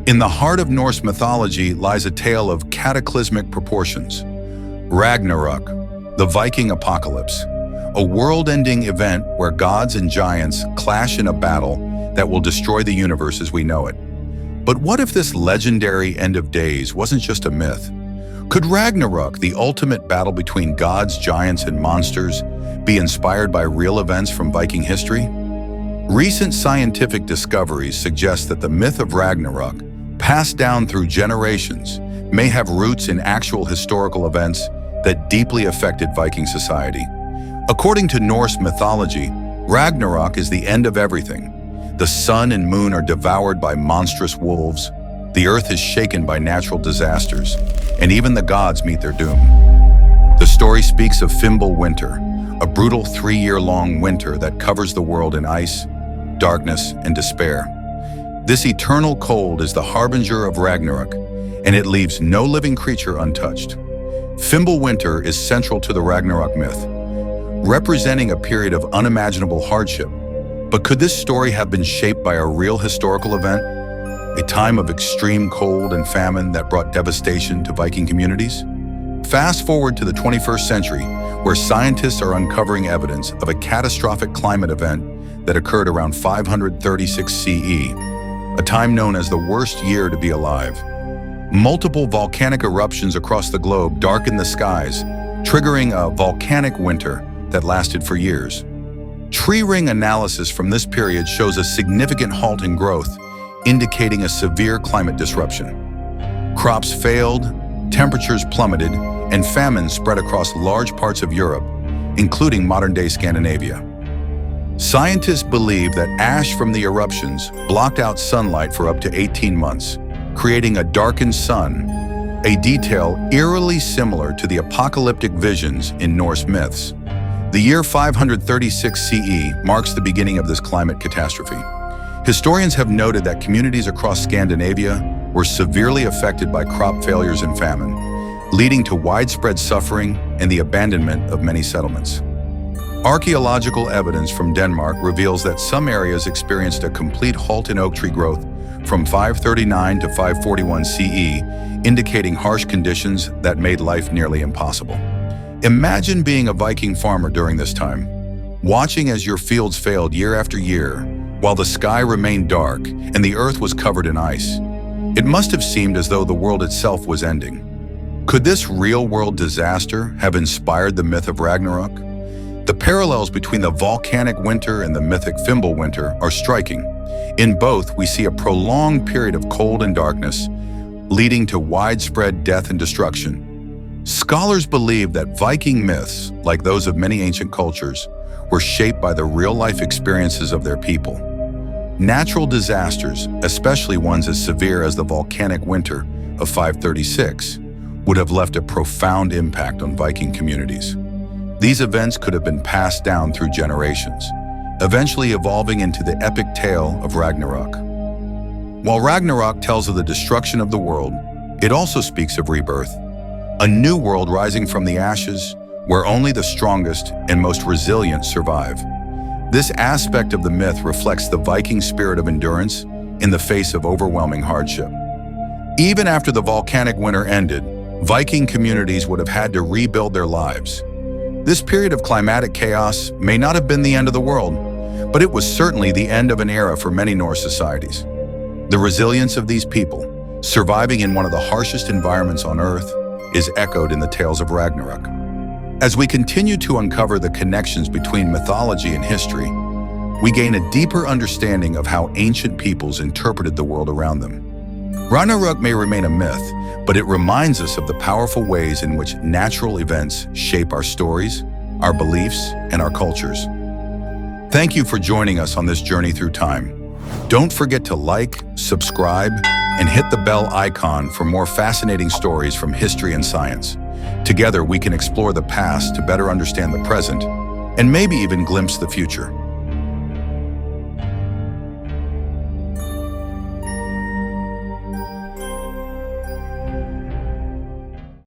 In the heart of Norse mythology lies a tale of cataclysmic proportions. Ragnarok, the Viking Apocalypse, a world-ending event where gods and giants clash in a battle that will destroy the universe as we know it. But what if this legendary end of days wasn't just a myth? Could Ragnarok, the ultimate battle between gods, giants, and monsters, be inspired by real events from Viking history? Recent scientific discoveries suggest that the myth of Ragnarok, passed down through generations, may have roots in actual historical events that deeply affected Viking society. According to Norse mythology, Ragnarok is the end of everything. The sun and moon are devoured by monstrous wolves, the earth is shaken by natural disasters, and even the gods meet their doom. The story speaks of Fimbulwinter, a brutal 3-year-long winter that covers the world in ice, darkness, and despair. This eternal cold is the harbinger of Ragnarok, and it leaves no living creature untouched. Fimbulwinter is central to the Ragnarok myth, representing a period of unimaginable hardship. But could this story have been shaped by a real historical event? A time of extreme cold and famine that brought devastation to Viking communities? Fast forward to the 21st century, where scientists are uncovering evidence of a catastrophic climate event that occurred around 536 CE, a time known as the worst year to be alive. Multiple volcanic eruptions across the globe darkened the skies, triggering a volcanic winter that lasted for years. Tree ring analysis from this period shows a significant halt in growth, indicating a severe climate disruption. Crops failed, temperatures plummeted, and famine spread across large parts of Europe, including modern-day Scandinavia. Scientists believe that ash from the eruptions blocked out sunlight for up to 18 months, creating a darkened sun, a detail eerily similar to the apocalyptic visions in Norse myths. The year 536 CE marks the beginning of this climate catastrophe. Historians have noted that communities across Scandinavia were severely affected by crop failures and famine, leading to widespread suffering and the abandonment of many settlements. Archaeological evidence from Denmark reveals that some areas experienced a complete halt in oak tree growth from 539 to 541 CE, indicating harsh conditions that made life nearly impossible. Imagine being a Viking farmer during this time, watching as your fields failed year after year, while the sky remained dark and the earth was covered in ice. It must have seemed as though the world itself was ending. Could this real-world disaster have inspired the myth of Ragnarok? The parallels between the volcanic winter and the mythic Fimbulwinter are striking. In both, we see a prolonged period of cold and darkness, leading to widespread death and destruction. Scholars believe that Viking myths, like those of many ancient cultures, were shaped by the real-life experiences of their people. Natural disasters, especially ones as severe as the volcanic winter of 536, would have left a profound impact on Viking communities. These events could have been passed down through generations, eventually evolving into the epic tale of Ragnarok. While Ragnarok tells of the destruction of the world, it also speaks of rebirth, a new world rising from the ashes where only the strongest and most resilient survive. This aspect of the myth reflects the Viking spirit of endurance in the face of overwhelming hardship. Even after the volcanic winter ended, Viking communities would have had to rebuild their lives. This period of climatic chaos may not have been the end of the world, but it was certainly the end of an era for many Norse societies. The resilience of these people, surviving in one of the harshest environments on Earth, is echoed in the tales of Ragnarok. As we continue to uncover the connections between mythology and history, we gain a deeper understanding of how ancient peoples interpreted the world around them. Ragnarok may remain a myth, but it reminds us of the powerful ways in which natural events shape our stories, our beliefs, and our cultures. Thank you for joining us on this journey through time. Don't forget to like, subscribe, and hit the bell icon for more fascinating stories from history and science. Together, we can explore the past to better understand the present, and maybe even glimpse the future.